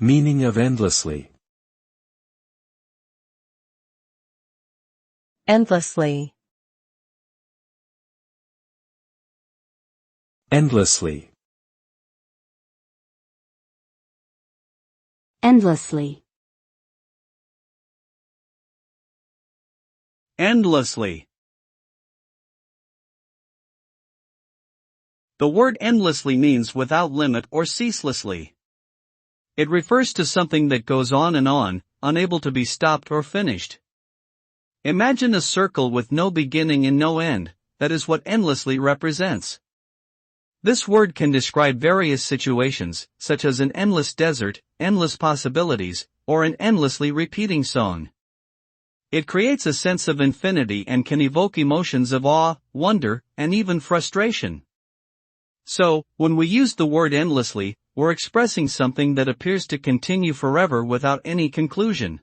Meaning of endlessly. Endlessly. Endlessly. Endlessly. Endlessly. The word endlessly means without limit or ceaselessly. It refers to something that goes on, unable to be stopped or finished. Imagine a circle with no beginning and no end. That is what endlessly represents. This word can describe various situations, such as an endless desert, endless possibilities, or an endlessly repeating song. It creates a sense of infinity and can evoke emotions of awe, wonder, and even frustration. So, when we use the word endlessly, we're expressing something that appears to continue forever without any conclusion.